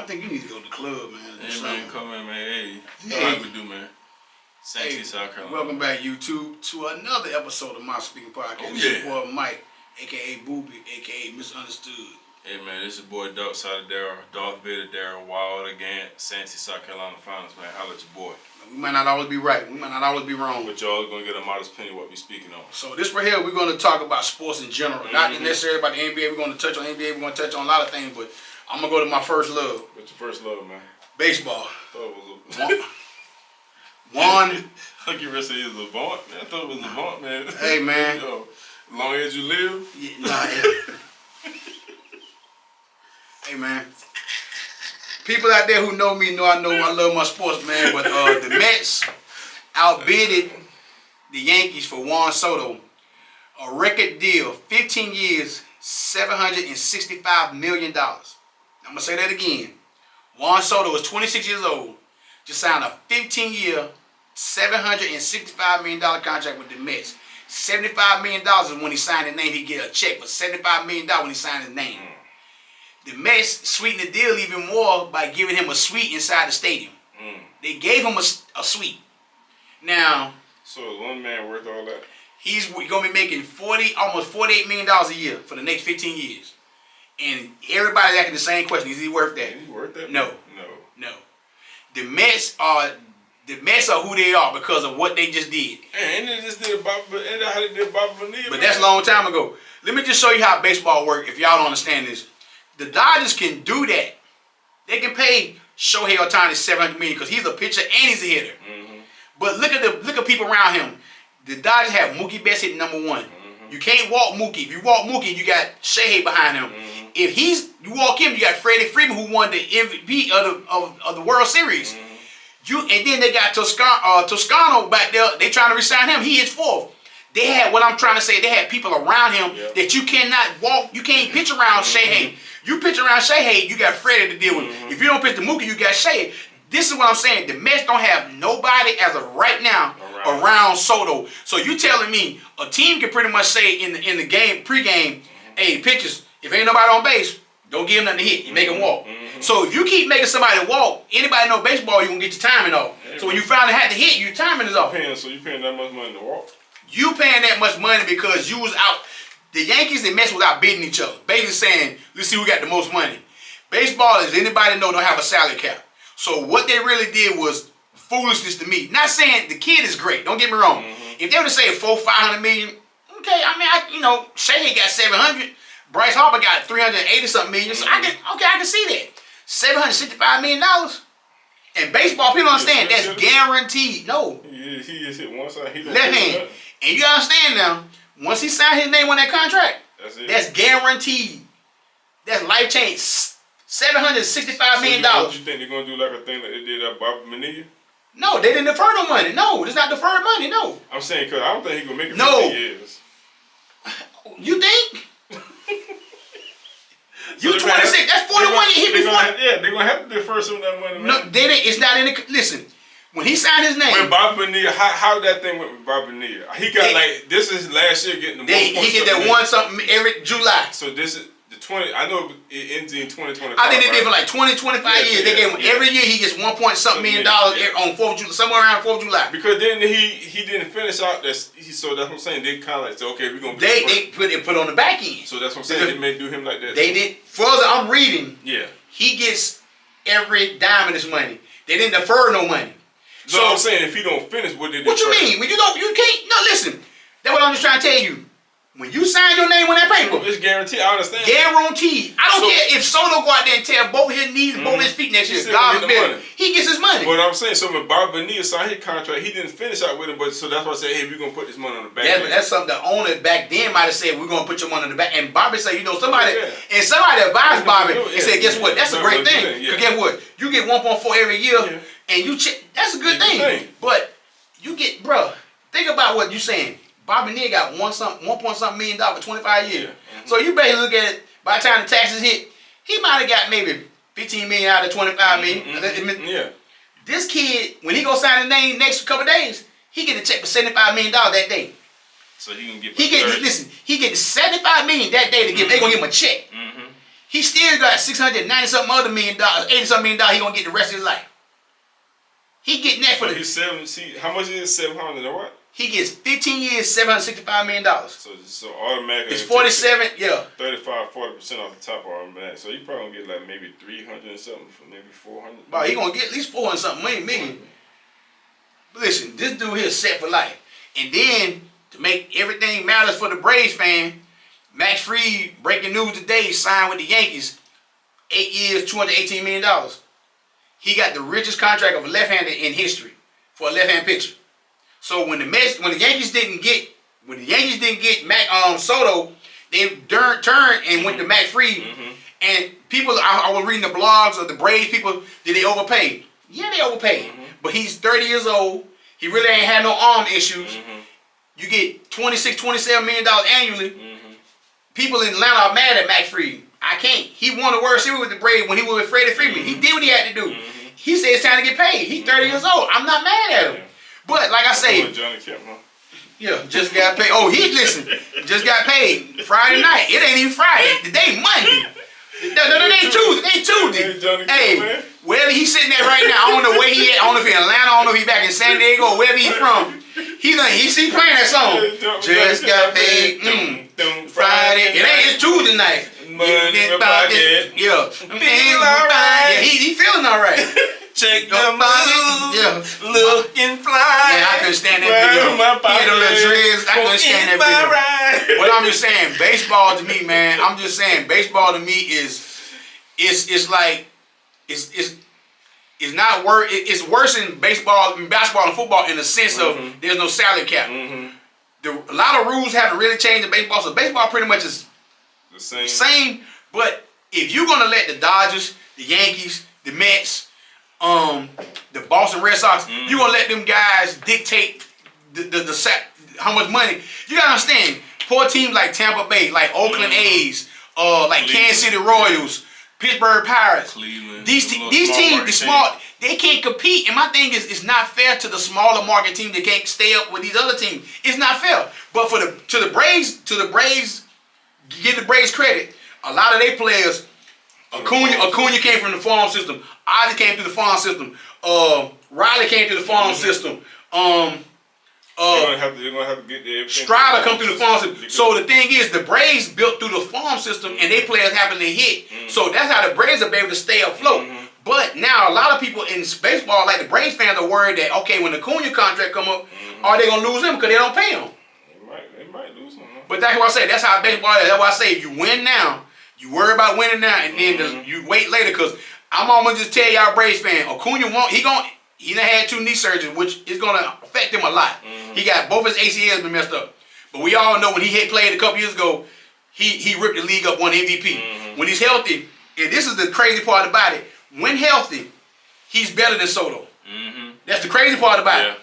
think you need to go to the club, man. Hey, man, come in, man. Hey, you know how we do, man. Hey, South Carolina. Welcome back, YouTube, to another episode of My Speaking Podcast. This is your boy Mike, a.k.a. Booby, a.k.a. Misunderstood. Hey, man, this is your boy Darth Vader, Wild again, Santee, South Carolina Finals, man. Holla at your boy. We might not always be right. We might not always be wrong. But y'all going to get a modest opinion of what we're speaking on. So this right here, we're going to talk about sports in general. Not necessarily about the NBA. We're going to touch on NBA. We're going to touch on a lot of things, but I'm going to go to my first love. What's your first love, man? Baseball. I thought it was One. Like you say it was Levant, man. I thought it was Levant, man. Hey, man. Yo, long as you live. Yeah, nah, hey, man. People out there who know me know I love my sports, man. But the Mets outbidded the Yankees for Juan Soto. A record deal, 15 years, $765 million. I'm going to say that again. Juan Soto is 26 years old. Just signed a 15-year, $765 million contract with the Mets. $75 million is when he signed his name. He get a check for $75 million when he signed his name. The Mets sweetened the deal even more by giving him a suite inside the stadium. They gave him a suite. Now, so is one man worth all that? He's going to be making almost $48 million a year for the next 15 years. And everybody's asking the same question. Is he worth that? Is he worth that? No. The Mets are who they are because of what they just did. And they just did how they did Bob Bonilla. But that's a long time ago. Let me just show you how baseball works if y'all don't understand this. The Dodgers can do that. They can pay Shohei Ohtani $700 million because he's a pitcher and he's a hitter. But look at people around him. The Dodgers have Mookie Betts hitting number one. You can't walk Mookie. If you walk Mookie, you got Shohei behind him. If you walk him, you got Freddie Freeman who won the MVP of the World Series. And then they got Toscano back there. They trying to resign him. He hits fourth. They had what I'm trying to say. They had people around him that you cannot walk. You can't pitch around Shohei. You pitch around Shohei, you got Freddie to deal with. If you don't pitch the Mookie, you got Shohei. This is what I'm saying. The Mets don't have nobody as of right now around Soto. So you telling me a team can pretty much say in the game pregame, hey, pitchers, if ain't nobody on base, don't give him nothing to hit. You make him walk. So if you keep making somebody walk, anybody know baseball, you gonna get your timing off. So when you finally had to hit, your timing is off. So you paying that much money to walk? You paying that much money because you was out. The Yankees and Mets was out bidding each other. Basically saying, let's see who got the most money. Baseball, as anybody know, don't have a salary cap. So what they really did was foolishness to me. Not saying the kid is great. Don't get me wrong. If they were to say $500 million, okay. I mean, Shohei got 700. Bryce Harper got 380 something million. So I can see that. $765 million. And baseball, people understand that's guaranteed. No. He just hit one side. Left hand. And you understand now. Once he signed his name on that contract, that's guaranteed. That's life change. $765 million. You think they're gonna do like a thing that they did at Bob Bonilla? No, they didn't defer no money. No, it's not deferred money. No. I'm saying because I don't think he's gonna make it 15 years. You think? You 26. That's 41. He hit before. They're gonna have to defer some of that money. Man. No, it's not in the. Listen. When he signed his name, when Bob Bonilla, how that thing went with Bob Bonilla? He got this is last year getting the he get that one something every July. So this is the 20. I know it ends in 2025. I think they did for like 20, 25 years. They gave him every year. He gets $1 point something million on 4th of July, somewhere around 4th of July. Because then he didn't finish out. So that's what I'm saying. They kind of like say, okay, we're gonna. They put on the back end. So that's what I'm saying. They may do him like that. They did. Further, I'm reading. Yeah. He gets every dime of his money. They didn't defer no money. So I'm saying, if he don't finish, what did they? What you mean? When you can't. No, listen. That's what I'm just trying to tell you. When you sign your name on that paper, it's guaranteed. I understand. Guaranteed. I don't care if Soto go out there and tear both his knees, both his feet next year. God forbid. He gets his money. But I'm saying, so when Bob Bonilla signed his contract, he didn't finish out with him. But so that's why I said, hey, we're gonna put this money on the back. That's something the owner back then might have said, we're gonna put your money on the back. And Bobby said, somebody advised Bobby and said, guess what? That's a great thing. Because guess what? You get 1.4 every year, and you check. That's a good thing. But you get, bro. Think about what you're saying. Bobby Neal got $1 point something million for 25 years. So you better look at it. By the time the taxes hit, he might have got maybe 15 million out of 25 million. This kid, when he go sign his name next couple of days, he get a check for $75 million that day. So he can get. He get $75 million that day to give. They gonna give him a check. He still got $690-something other $80-something million he gonna get the rest of his life. He getting that for he's 7. How much is 700 or what? He gets 15 years, $765 million. So automatically it's 47, yeah. 35-40% off the top automatic. So you probably gonna get like maybe 300 and something for maybe 400. But he gonna get at least 400-something million. But listen, this dude here is set for life. And then to make everything matters for the Braves fan, Max Fried, breaking news today, signed with the Yankees, 8 years, $218 million. He got the richest contract of a left-hander in history for a left-hand pitcher. So when the Yankees didn't get Soto, they turned and went to Max Fried. And people, I was reading the blogs of the Braves people. Did they overpay? Yeah, they overpaid. But he's 30 years old. He really ain't had no arm issues. You get $26-27 million annually. People in Atlanta are mad at Max Fried. I can't. He won the World Series with the Braves when he was with Freddie Freeman. He did what he had to do. He said it's time to get paid. He's 30 years old. I'm not mad at him. But like I say, Johnny Kemp, huh? Yeah, just got paid. Oh, just got paid Friday night. It ain't even Friday. Today Monday. No, it ain't Tuesday. It ain't Tuesday. Hey, wherever he's sitting at right now, I don't know where he at. I don't know if he's in Atlanta. I don't know if he's back in San Diego or wherever he's from. He's playing that song. Just got paid Friday. It's Tuesday night. Yeah. Feel alright. Yeah, he feeling alright. Check the mood, looking fly. Yeah, I couldn't stand that video. He had them little dreads. I couldn't stand that video. But I'm just saying, baseball to me, man. I'm just saying, baseball to me it's like it's not worse. It's worse in basketball and football in the sense of there's no salary cap. A lot of rules haven't really changed in baseball, so baseball pretty much is the same. But if you're gonna let the Dodgers, the Yankees, the Mets, the Boston Red Sox, you gonna let them guys dictate the how much money. You gotta understand, poor teams like Tampa Bay, like Oakland A's, like Cleveland, Kansas City Royals, Pittsburgh Pirates. Cleveland, these teams, the small, they can't compete. And my thing is, it's not fair to the smaller market team that can't stay up with these other teams. It's not fair. But to the Braves, give the Braves credit. A lot of their players. Acuna came from the farm system. Ozzie came through the farm system. Riley came through the farm system. They're gonna have to get there. Strider come through the farm system. So the thing is, the Braves built through the farm system, and their players happen to hit. So that's how the Braves are able to stay afloat. But now a lot of people in baseball, like the Braves fans, are worried that when the Acuna contract come up, are they gonna lose him because they don't pay him? They might lose him. But that's what I say. That's how baseball is. That's why I say if you win now. You worry about winning now, and then you wait later. Cause I'm almost just tell y'all Braves fan, Acuna won't. He done had 2 knee surgeries, which is gonna affect him a lot. He got both his ACLs been messed up. But we all know when he played a couple years ago, he ripped the league up, won MVP. When he's healthy, and this is the crazy part about it. When healthy, he's better than Soto. That's the crazy part about it.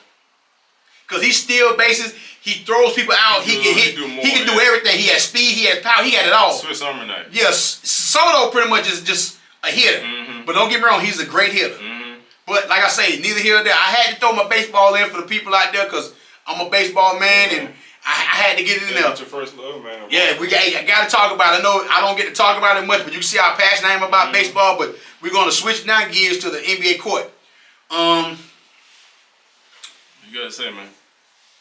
Cause he steals bases. He throws people out. He can hit. He can do everything. He has speed. He has power. He got it all. Swiss Army knife. Yes, Soto pretty much is just a hitter. But don't get me wrong, he's a great hitter. But like I say, neither here nor there. I had to throw my baseball in for the people out there because I'm a baseball man and I had to get it in there. That's your first love, man. Yeah, I got to talk about it. I know I don't get to talk about it much, but you can see how passionate I am about baseball. But we're going to switch now gears to the NBA court. You got to say, man.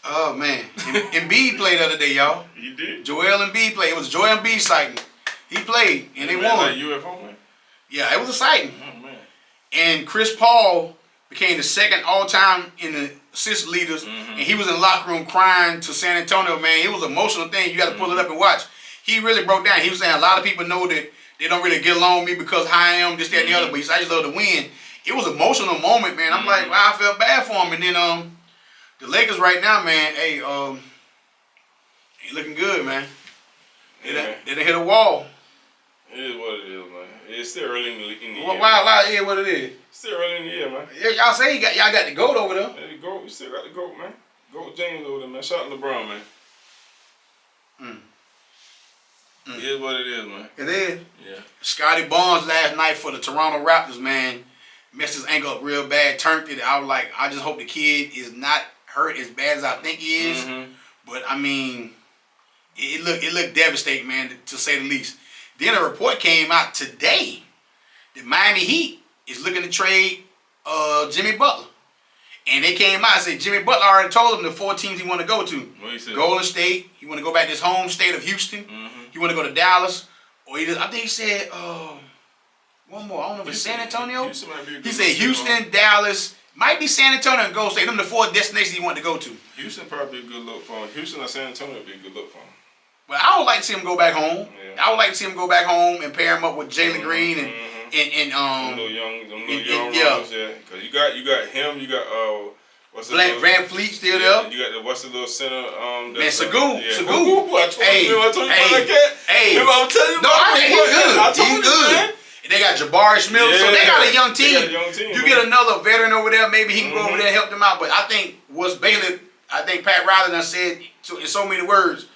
Oh, man. Embiid played the other day, y'all. He did? Joel Embiid played. It was Joel Embiid sighting. He played, and they won. Like UFO, man? Yeah, it was a sighting. Oh, man. And Chris Paul became the second all-time in the assist leaders, and he was in the locker room crying to San Antonio, man. It was an emotional thing. You got to pull it up and watch. He really broke down. He was saying a lot of people know that they don't really get along with me because how I am, this, that, and the other, but he said, I just love to win. It was an emotional moment, man. I'm like, wow, I felt bad for him. And then the Lakers right now, man, ain't looking good, man. They done hit a wall. It is what it is, man. It's still early in the year. Why it is what it is? It's still early in the year, man. Yeah, y'all say y'all got the GOAT over there. Yeah, the GOAT. We still got the GOAT, man. GOAT James over there, man. Shout out to LeBron, man. It is what it is, man. It is. Yeah. Scotty Barnes last night for the Toronto Raptors, man, messed his ankle up real bad, turned it. I was like, I just hope the kid is not hurt as bad as I think he is. But I mean, it looked devastating, man, to say the least. Then a report came out today that Miami Heat is looking to trade Jimmy Butler. And they came out and said Jimmy Butler already told them the 4 teams he want to go to. What he said? Golden State. He want to go back to his home state of Houston. He want to go to Dallas. Or I think he said one more. I don't know if it's San Antonio. He said Houston, Dallas, might be San Antonio and Golden State. Them the 4 destinations he wanted to go to. Houston probably be a good look for him. Houston or San Antonio would be a good look for him. But I would like to see him go back home. Yeah. I would like to see him go back home and pair him up with Jalen Green and them little young runners, yeah. Because you got him, you got what's the Van Fleet still there. And you got what's the little center Man, Sagoo. I told Hey, you like that. Hey, I'm telling you, no, I think he's good. I told He's you, good. man. And they got Jabari Smith, so they got a young team. You get another veteran over there, maybe he can go over there and help them out. But I think I think Pat Riley done said in so many words,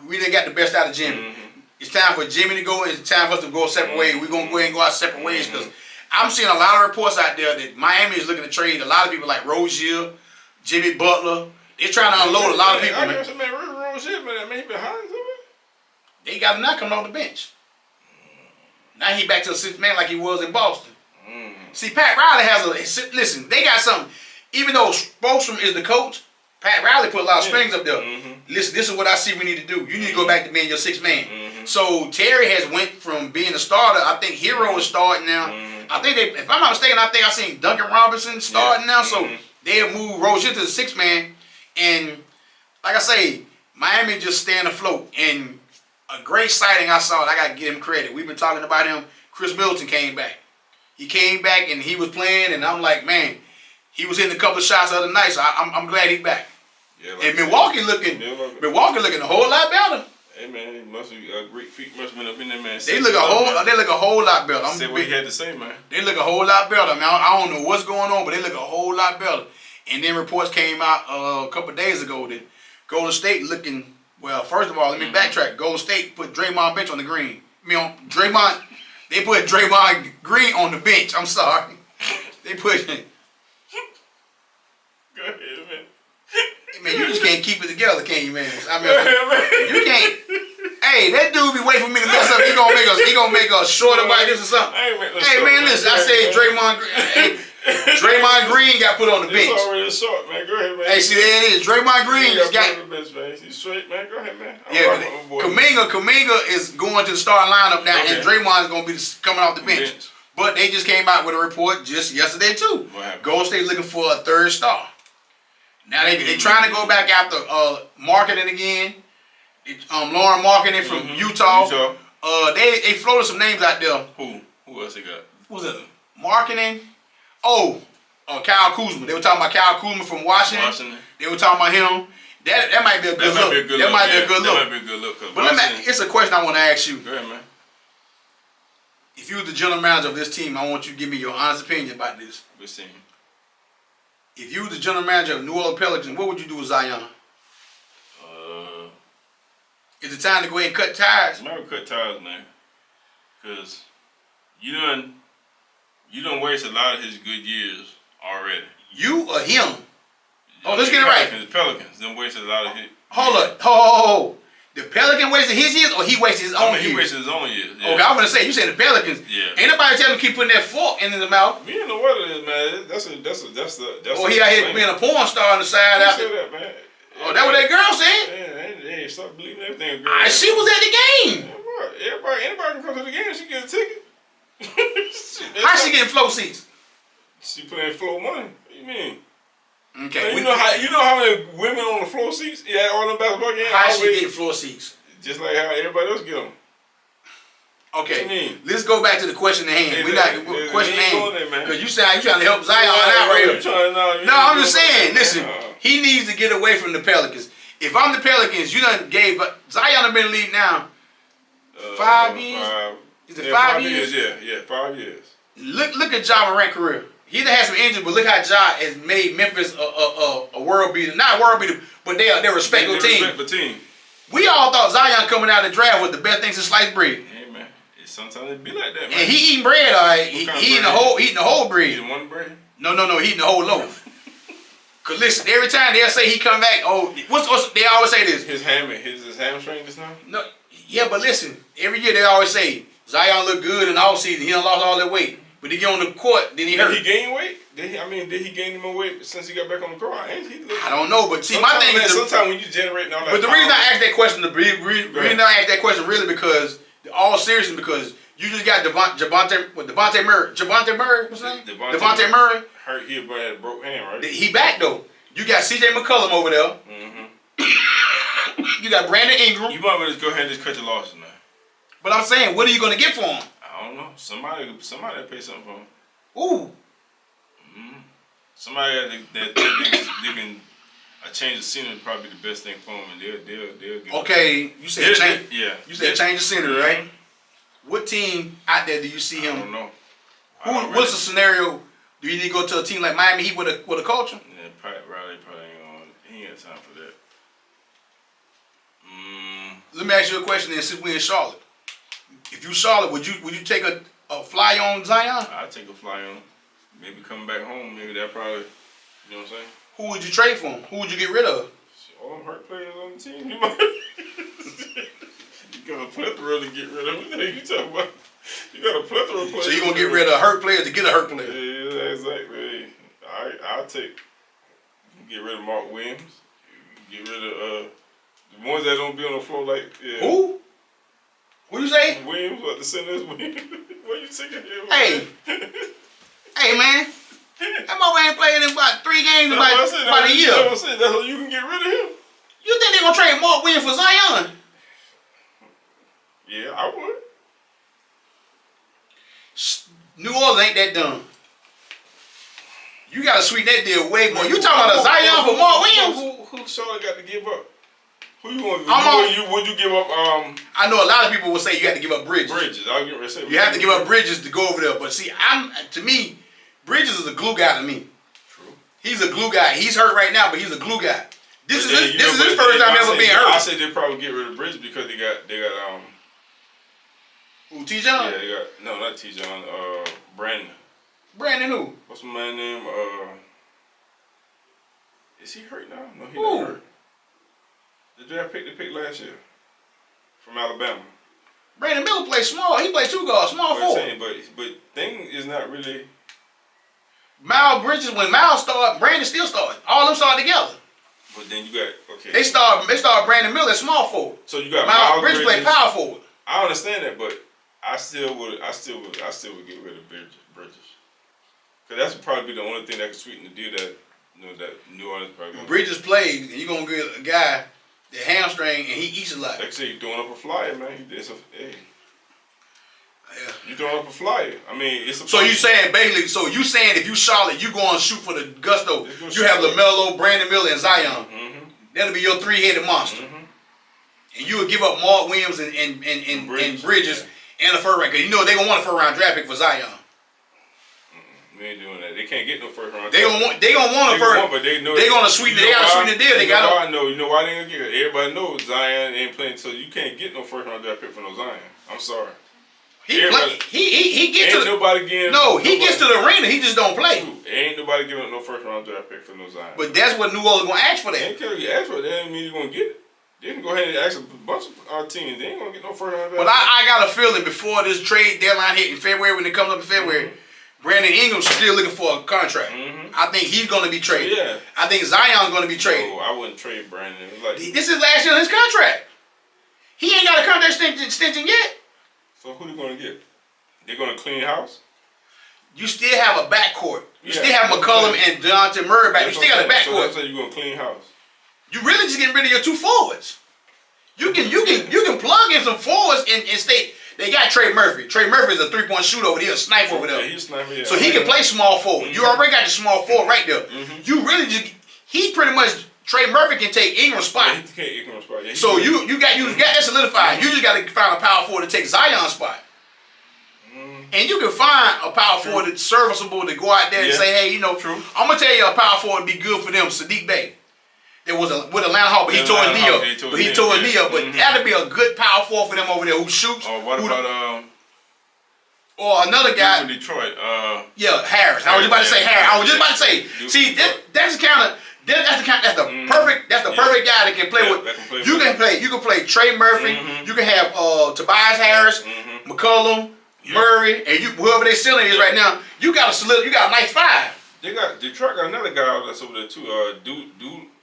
we done got the best out of Jimmy. It's time for Jimmy to go. It's time for us to go a separate way. We're going to go ahead and go our separate ways because I'm seeing a lot of reports out there that Miami is looking to trade a lot of people like Rozier, Jimmy Butler. They're trying to unload a lot of people. Man, Rozier, man, he behind something. They got him not coming off the bench. Now he back to a 6th man like he was in Boston. See, Pat Riley has listen, they got something. Even though Spoelstra is the coach, Pat Riley put a lot of strings up there. Listen, this is what I see we need to do. You need to go back to being your 6th man. So Terry has went from being a starter. I think Hero is starting now. I think if I'm not mistaken, I think I seen Duncan Robinson starting now. So they have moved Rozier to the 6th man. And like I say, Miami just staying afloat. And a great sighting I saw, I got to give him credit. We've been talking about him. Chris Middleton came back. He came back and he was playing, and I'm like, man, he was hitting a couple of shots the other night, so I'm glad he's back. Yeah, like and Milwaukee looking a whole lot better. Hey man, he must be Greek feet must have been up in there, man. They look a whole lot better. Say what he had to say, man. They look a whole lot better. I mean, I don't know what's going on, but they look a whole lot better. And then reports came out a couple of days ago that Golden State looking. Well, first of all, let me backtrack. Golden State put Draymond bench on the green. Draymond. They put Draymond Green on the bench. I'm sorry. They put. Go ahead, man. Man, you just can't keep it together, can you, man? I mean, you can't. Hey, that dude be waiting for me to mess up. He gonna make us short about this or something. Hey, man, listen. I said Draymond Green got put on the bench. It's already short, man. Go ahead, man. Hey, see, there it is. Draymond Green just got. On the bench, man. He's straight, man. Go ahead, man. Kuminga is going to the starting lineup now, and Draymond is gonna be coming off the bench. But they just came out with a report just yesterday too. Golden State looking for a 3rd star. Now they trying to go back after marketing again. Lauren Marketing from Utah. They floated some names out there. Who else they got? Who's that? Marketing. Kyle Kuzma. They were talking about Kyle Kuzma from Washington. They were talking about him. That might be a good look. That might be a good look. That might be a good look. But it's a question I want to ask you. Go ahead, man. If you were the general manager of this team, I want you to give me your honest opinion about this. Which team? If you were the general manager of New Orleans Pelicans, what would you do with Zion? Is it time to go ahead and cut ties? I'm not cut ties, man. Because you done wasted a lot of his good years already. You or him? Let's get it right. The Pelicans done wasted a lot of his. Hold. The Pelican wasted his years, or he wasted his own years? He wasted his own years. Yeah. Okay, I'm gonna say you said the Pelicans. Yeah. Ain't nobody tell him to keep putting that fork in his mouth. We don't know what it is, man. That's he out here being a porn star on the side after. That, man. That what that girl said? Yeah, stop believing everything. She was at the game. Anybody can come to the game. She get a ticket. How she getting flow seats? She playing flow money. What you mean? Okay. Man, you know how many women on the floor seats? Yeah, all them basketball games. How she getting floor seats? Just like how everybody else get them. Okay. Let's go back to the question at hand. Question at hand. Because you trying to help Zion out right here. No, I'm just saying. Listen, he needs to get away from the Pelicans. If I'm the Pelicans, you done gave Zion been in the league now 5 years. Is it 5 years? Yeah, 5 years. Look at Ja Morant's career. He done had some injuries, but look how Ja has made Memphis a world beater. Not a world beater, but they're a respectable team. We all thought Zion coming out of the draft was the best thing since sliced bread. Hey man, sometimes it be like that, man. And he eating bread, all right. He eating the whole bread. Eating one bread? No, he eating the whole loaf. Cause listen, every time they'll say he come back, what's they always say this? His hamstring just now? No, Yeah, but listen, every year they always say Zion look good in the offseason. He done lost all that weight. But he get on the court, then he hurt. Did he gain weight? Did he gain more weight since he got back on the court? I don't know, but see, my thing is... Sometimes when you generate all that... But the reason I asked that question, because, all seriousness, because you just got Devontae Murray. Devontae Murray, what's his name? Devontae Murray. Hurt, he had a broke hand, right? He back, though. You got C.J. McCollum over there. You got Brandon Ingram. You might just go ahead and just cut your losses, man. But I'm saying, what are you going to get for him? I don't know. Somebody will pay something for him. Ooh. Somebody that they can change the scenery probably the best thing for him, and they'll get. Okay, you said change. Yeah. You said change the scenery, right? What team out there do you see him? I don't know. What's the scenario? Do you need to go to a team like Miami Heat with a culture? Yeah, Riley probably ain't on. He ain't got time for that. Let me ask you a question then. Since we're in Charlotte, if you Charlotte, would you take a fly on Zion? I'd take a fly on. Maybe coming back home. Maybe that probably. You know what I'm saying? Who would you trade for him? Who would you get rid of? All them hurt players on the team. You got a plethora to get rid of. What you talking about? You got a plethora of players. So you gonna get rid of hurt players to get a hurt player? Yeah, exactly. I'll get rid of Mark Williams. Get rid of the ones that don't be on the floor like Who? What you say? Williams, what the center is Williams. What you thinking here? Hey man. That boy ain't played in about 3 games about a year. That's what I'm saying. That's how you can get rid of him. You think they're gonna trade Mark Williams for Zion? Yeah, I would. New Orleans ain't that dumb. You gotta sweeten that deal way more. You talking about a Zion for Mark Williams? Who Charlotte got to give up? Who you want? Would you give up? I know a lot of people will say you have to give up Bridges. I'll get rid of You have to give up Bridges to go over there. But see, to me, Bridges is a glue guy to me. True. He's a glue guy. He's hurt right now, but he's a glue guy. This is his first time ever being hurt. I say they probably get rid of Bridges because they got Who, T-John? Yeah, they got not T-John. Brandon. Brandon who? What's my man name? Is he hurt now? No, he's not hurt. The draft pick they picked last year from Alabama. Brandon Miller played small. He played 2 guards, small forward. But thing is not really. Miles Bridges, when Miles started, Brandon still started. All of them started together. But then you got They started Brandon Miller at small forward. So you got Miles Bridges played power forward. I understand that, but I still would get rid of Bridges. Cause that's probably the only thing that could sweeten the deal that that New Orleans probably. Bridges plays, and you're gonna get a guy that hamstring and he eats a lot. Like I say, you're throwing up a flyer, man. Yeah. You throwing up a flyer. I mean, it's a. So you saying basically? So you saying if you Charlotte, you going to shoot for the gusto? You have LaMelo, Brandon Miller, and Zion. That'll be your 3-headed monster. And you would give up Mark Williams and Bridges and a first round. Cause you know they gonna want a first round draft pick for Zion. We ain't doing that. They can't get no first round. They gonna want a first. But they know they gonna sweeten. They gotta sweeten the deal. They gotta. I know. You know why they gonna get it? Everybody knows Zion ain't playing, so you can't get no first round draft pick for no Zion. I'm sorry. He gets to nobody getting. No, he gets to the arena. He just don't play. Ain't nobody giving up no first round draft pick for no Zion. But that's what New Orleans gonna ask for that. They ain't care you ask for it. That doesn't mean you're gonna get it. They can go ahead and ask a bunch of our teams. They ain't gonna get no first round draft. But I got a feeling before this trade deadline hit in February, when it comes up in February. Brandon Ingram's still looking for a contract. I think he's going to be traded. Yeah. I think Zion's going to be traded. No, I wouldn't trade Brandon. This is last year on his contract. He ain't got a contract extension yet. So who they going to get? They're going to clean house? You still have a backcourt. You still have McCollum and Dejounte Murray back. You still got a backcourt. So that's how you're going to clean house. You really just getting rid of your 2 forwards. You can plug in some forwards and stay. They got Trey Murphy. Trey Murphy is a 3-point shooter over there, a sniper over there. Yeah, he's sniper, yeah. So he can play small forward. You already got the small forward right there. You really just he pretty much Trey Murphy can take Ingram's spot. Yeah, he can take Ingram's spot. Yeah, so you got that solidified. You just got to find a power forward to take Zion's spot. And you can find a power forward that's serviceable to go out there and say, hey, I'm gonna tell you a power forward would be good for them. Sadiq Bey. There was with Atlanta Hawks, but he tore his knee up. But that'd be a good power forward for them over there who shoots. Oh, what about or another guy from Detroit? Harris. I was just about to say Harris. See, that's kind of That's the perfect. That's the perfect guy that can play with. You can play Trey Murphy. You can have Tobias Harris, McCollum, Murray, and whoever their ceiling is right now. You got a nice five. They got Detroit got another guy that's over there too.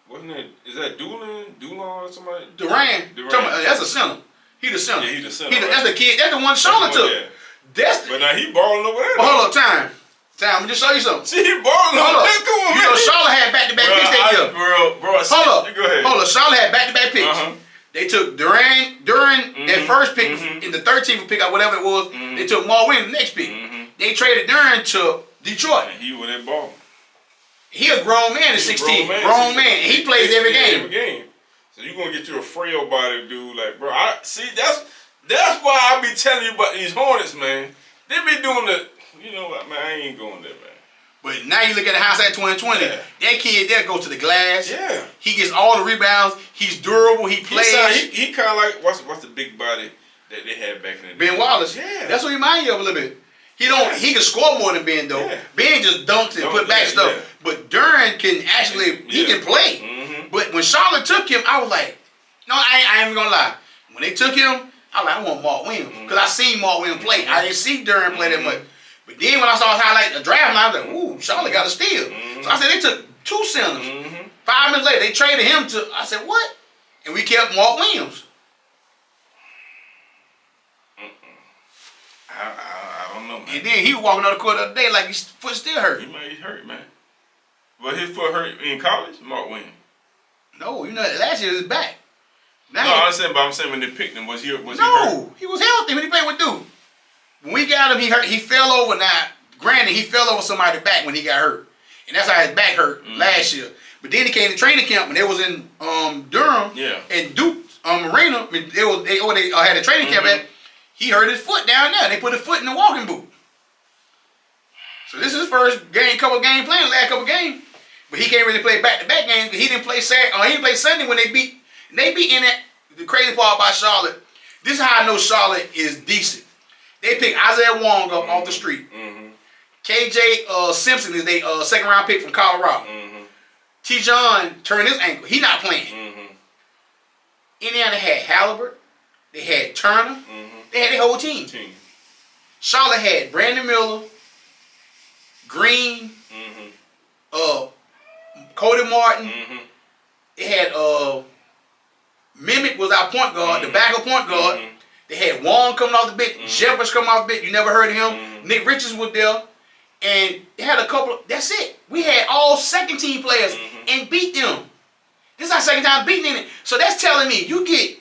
Wasn't it? Is that Dulon or somebody? Durant. That's a center. He the center. Yeah, he the center. That's the kid. That's the one Charlotte took. Yeah. But now he balling over there. Hold up, time. Let me just show you something. See, he balling over there. Come on, man. Charlotte had back-to-back picks that year. Bro. Hold up. Go ahead. Charlotte had back-to-back picks. They took during their first pick in the 13th pick or whatever it was. They took Mark Williams the next pick. They traded Duran to Detroit. And he was that ball. He a grown man at 16. Grown man. He plays every game. Every game. So you gonna get you a frail body dude like, bro. That's why I be telling you about these Hornets, man. They be doing the, you know what, man. I ain't going there, man. But now you look at the hindsight 2020. Yeah. That kid there goes to the glass. Yeah. He gets all the rebounds. He's durable. He plays. He kind of like what's the big body that they had back in the day? Ben Wallace. Yeah. That's what he reminds you of a little bit. He can score more than Ben though. Yeah. Ben just dunks and put back stuff. Yeah. But Duran can actually he can play. But when Charlotte took him, I was like, no, I ain't even gonna lie. When they took him, I was like, I want Mark Williams because I seen Mark Williams play. I didn't see Duran play that much. But then when I saw highlight the draft, I was like, ooh, Charlotte got a steal. So I said they took two centers. 5 minutes later, they traded him to. I said what? And we kept Mark Williams. I don't know, man. And then he was walking on the court the other day like his foot still hurt. He might be hurt, man. But his foot hurt in college, Mark Williams. No, last year his back. Now I'm saying when they picked him, was he hurt? No, he was healthy when he played with Duke. When we got him, he hurt. He fell over. Now, granted, he fell over somebody's back when he got hurt, and that's how his back hurt last year. But then he came to training camp when they was in Durham and Duke Arena. They had a training camp at. He hurt his foot down there. They put his foot in the walking boot. So this is his first couple game playing, last couple games. But he can't really play back-to-back games because he didn't play Saturday. He didn't play Sunday when they beat. They beat in that. The crazy part about Charlotte. This is how I know Charlotte is decent. They picked Isaiah Wong up off the street. KJ Simpson is their second round pick from Colorado. T. John turned his ankle. He not playing. Indiana had Halliburton. They had Turner. They had their whole team. Charlotte had Brandon Miller, Green, Cody Martin. They had Mimic was our point guard, the backup point guard. They had Wong coming off the bench, Jeffers coming off the bench. You never heard of him. Nick Richards was there. And they had a couple. That's it. We had all second team players and beat them. This is our second time beating it. So that's telling me you get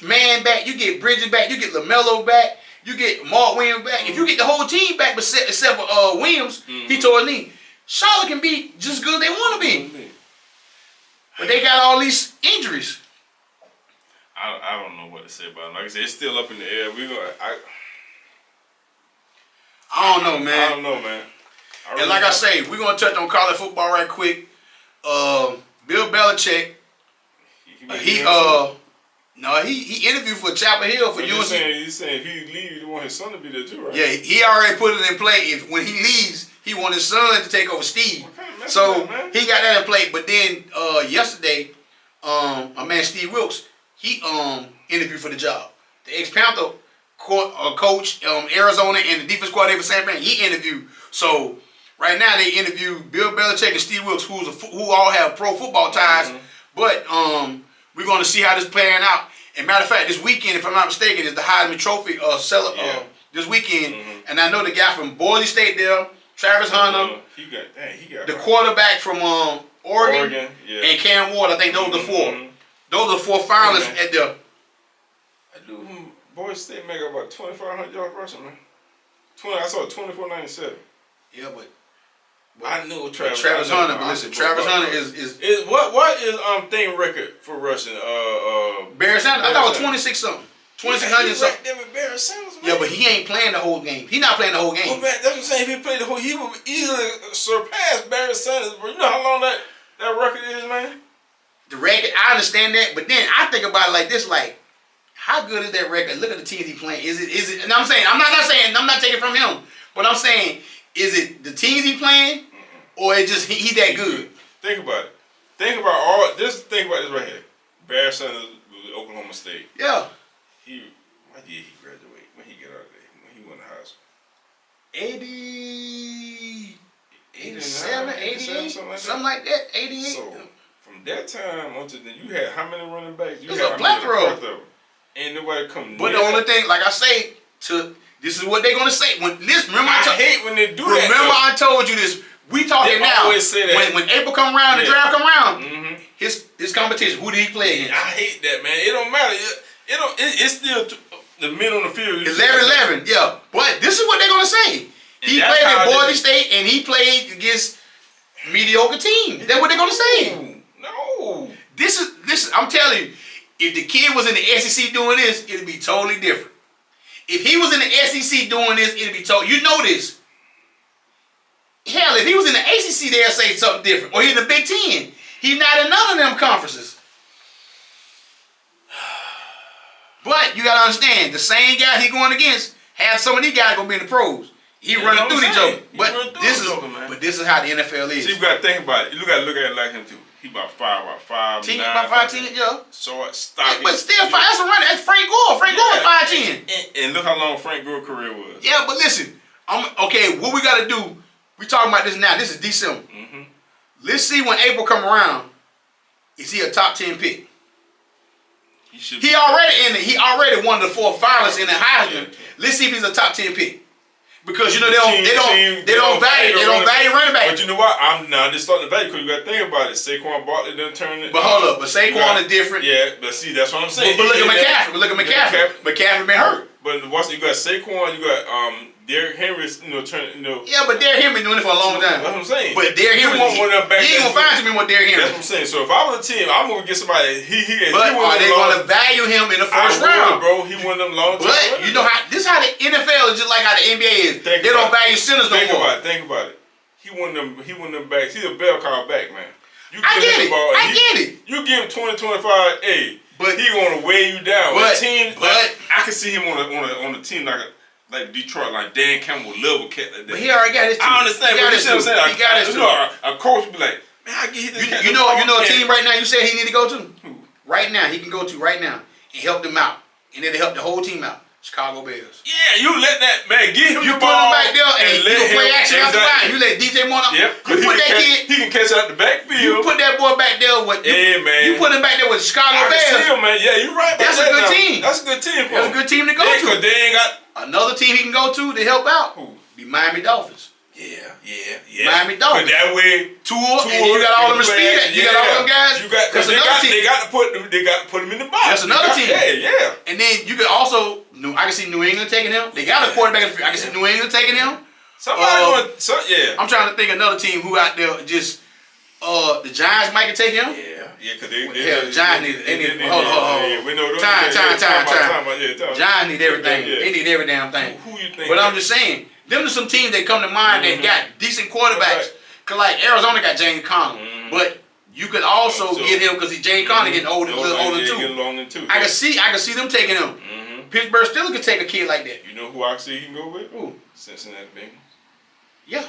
Man back, you get Bridges back, you get LaMelo back, you get Mark Williams back. If you get the whole team back, except for Williams, he told me Charlotte can be just as good as they want to be. But they got all these injuries. I don't know what to say about it. Like I said, it's still up in the air. I don't know, man. I don't know, man. And like I say, we're gonna touch on college football right quick. Bill Belichick, he interviewed for Chapel Hill for UNC. He's saying if he leaves, he want his son to be there too, right? Yeah, he already put it in play. When he leaves, he want his son to take over Steve. So he got that in play. But then yesterday, my man Steve Wilkes, he interviewed for the job. The ex-Panther coach Arizona and the defense coordinator for San Fran, he interviewed. So right now they interview Bill Belichick and Steve Wilkes, who all have pro football ties. But we're going to see how this playing out. And matter of fact, this weekend, if I'm not mistaken, is the Heisman Trophy this weekend. And I know the guy from Boise State there, Travis Hunter, he got the quarterback from Oregon and Cam Ward. I think those are the four. Those are the four finalists at the. That dude from Boise State make about 2,500 yards rushing, man. I saw 24.97. Yeah, but I knew Travis Hunter. But listen, Travis Hunter is what is thing record for rushing? Barry Sanders. I thought it was 26 something. 2600 something. Right there with Barry Sanders, man. Yeah, but he ain't playing the whole game. He not playing the whole game. Well, man, that's what I'm saying. If he played the whole, he would easily surpass Barry Sanders. Bro, you know how long that record is, man. The record, I understand that, but then I think about it like this: like, how good is that record? Look at the teams he playing. Is it? And I'm saying, I'm not taking from him, but I'm saying, is it the teams he playing, or it just he that good? Think about it. Think about this right here. Barry Sanders with Oklahoma State. Yeah. What year he graduate? When he get out of there? When he went to high school? 87, 88, something like that. 88. So from that time until then, you had how many running backs? You It's had a plethora. Ain't nobody come. But the only thing, like I say, this is what they're gonna say. Remember I hate when they do that. Remember I told you this. We talking now. Always say that. When April come around, the draft come around. His competition. Who did he play against? I hate that, man. It don't matter. It's still the men on the field. 11-11. Yeah. But this is what they're gonna say. He played at Boise State and he played against mediocre teams. That's what they're gonna say. No. This is. I'm telling you, if the kid was in the SEC doing this, it'd be totally different. If he was in the SEC doing this, it'd be totally. You know this. Hell, if he was in the ACC, they'll say something different. Or he's in the Big Ten. He's not in none of them conferences. But you gotta understand, the same guy he going against, have some of these guys gonna be in the pros. He running through these jokers. But this is how the NFL is. So you gotta think about it. You gotta look at it like him too. He about 5'5", 10, 9, about 5'10", yeah. Short, stocky. But still, that's a runner. That's Frank Gore. Frank Gore was 5'10". And look how long Frank Gore's career was. Yeah, but listen. Okay, what we gotta do? We talking about this now. This is December. Let's see when April come around. Is he a top 10 pick? He already won the 4 finalists in the Heisman. Let's see if he's a top 10 pick. Because you know they don't value running back. But you know what? I'm not just starting to value because you got to think about it. Saquon Barkley done turned it. But hold up, but Saquon is different. Yeah, but see, that's what I'm saying. But look at McCaffrey. McCaffrey been hurt. But once you got Saquon, you got Derrick Henry. Yeah, but Derrick Henry been doing it for a long time. That's what I'm saying. But Derrick Henry, he ain't gonna find too many more Derrick Henry. That's what I'm saying. So if I was a team, I'm gonna get somebody. But are they gonna value him in the first round, bro? He won them long time. But you know how this is how the NFL is just like how the NBA is. They don't value centers no more. Think about it. He won them backs. He's a bell cow back, man. I get it. You give him 20, 25, but he gonna weigh you down. I can see him on a team like Detroit, like Dan Campbell, level cat like that. But he already got his team. I understand, but you see what I'm saying? He got his team. A coach be like, man, I get this. You know a team right now you said he need to go to? Who? Right now, he can go to right now and help them out. And then help the whole team out. Chicago Bears. Yeah, you let that man get him. You put him back there and you play action out the line. You let DJ Moore. Yep. You put that kid. He can catch out the backfield. You put that boy back there with. Man. You put him back there with Chicago Bears. I can see him, man. Yeah, you're right. That's a good team. That's a good team. That's a good team to go to. Because they ain't got another team he can go to help out. Who? Be Miami Dolphins. Yeah. Miami Dolphins. But that way, Tour, and you got all them speed. You got all them guys. They got to put them in the box. That's another team. Yeah. And then you can also. I can see New England taking him. They got a quarterback. I can see New England taking him. I'm trying to think another team who out there just. The Giants might take him. Yeah, because the Giants need. Hold on. We know time. Giants Giants need everything. They need every damn thing. Who you think? But I'm just saying, them are some teams that come to mind that got decent quarterbacks. Cause like Arizona got James Conner, but you could also get him because James Conner getting older, a little older too. I can see them taking him. Pittsburgh still could take a kid like that. You know who I see he can go with? Who? Cincinnati Bengals. Yeah.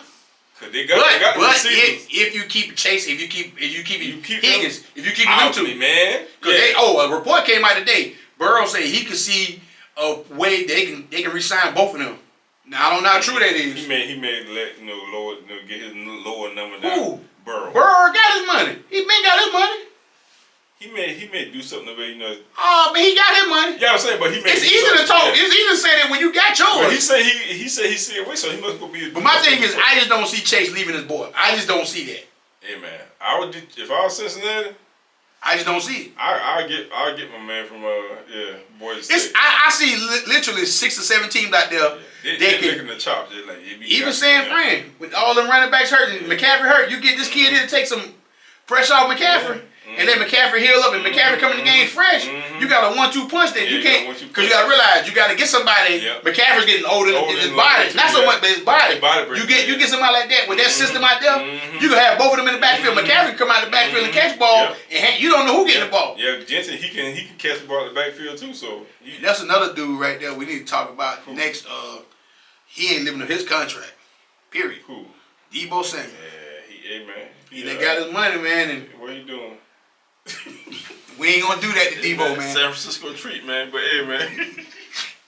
They got the receivers. If you keep chasing, if you keep Higgins, if you keep them two, man. A report came out today. Burrow said he could see a way they can re-sign both of them. Now I don't know how true that is. He may let get his lower number down. Who? Burrow got his money. He been got his money. He may do something about Oh, but he got his money. Yeah, I'm saying, but he may. It's easy to talk. It's easy to say that when you got yours. Well, he said he see away, so he must go be. But my thing is, I just don't see Chase leaving his boy. I just don't see that. Hey man, if I was Cincinnati, I just don't see it. I'll get my man from Boise State. I see literally 6 or 7 teams out there. They're licking the chops. Like, even San Fran with all them running backs hurt, McCaffrey hurt. You get this kid in to take some pressure off McCaffrey. And then McCaffrey heal up and McCaffrey come in the game fresh. You got a 1-2 punch there. You can't, because you got to realize you got to get somebody. McCaffrey's getting older in his body, not so much, but his body. You get somebody like that with that system out there. You can have both of them in the backfield. McCaffrey come out the backfield and catch the ball, and you don't know who getting the ball. Yeah, Jensen he can catch the ball in the backfield too. So that's another dude right there we need to talk about next. He ain't living up his contract. Period. Who? Debo Samuel. Hey, man. He done got his money, man. And what you doing? we ain't gonna do that to Debo, man. San Francisco treat, man. But hey, man.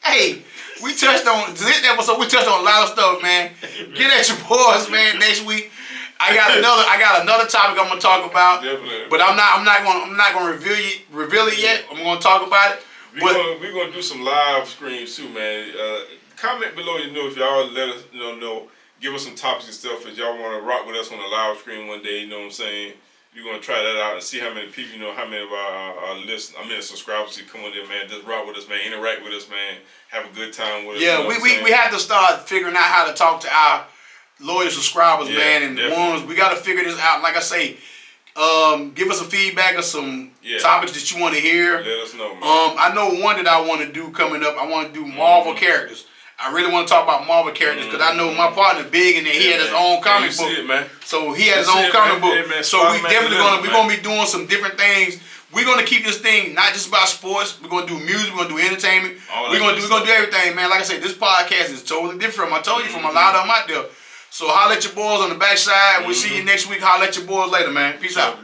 Hey, we touched on this episode. We touched on a lot of stuff, man. Get at your boys, man. Next week, I got another topic I'm gonna talk about. Definitely. But I'm not gonna reveal it yet. I'm gonna talk about it. We're gonna do some live streams too, man. Comment below, if y'all let us know. Give us some topics and stuff if y'all want to rock with us on a live stream one day. You know what I'm saying? We're gonna try that out and see how many people, how many of our listeners, subscribers can come on there, man. Just rock with us, man. Interact with us, man. Have a good time with us. Yeah, we have to start figuring out how to talk to our loyal subscribers, man, and definitely. ones. We got to figure this out. Like I say, give us some feedback or some topics that you want to hear. Let us know, man. I know one that I want to do coming up. I want to do Marvel characters. I really want to talk about Marvel characters because I know my partner big and he had his own comic book. So he had his own comic book. So we definitely gonna be doing some different things. We're gonna keep this thing not just about sports. We're gonna do music. We're gonna do entertainment. We're gonna do everything, man. Like I said, this podcast is totally different. I told you from a lot of them out there. So holla at your boys on the backside. We'll see you next week. Holla at your boys later, man. Peace out.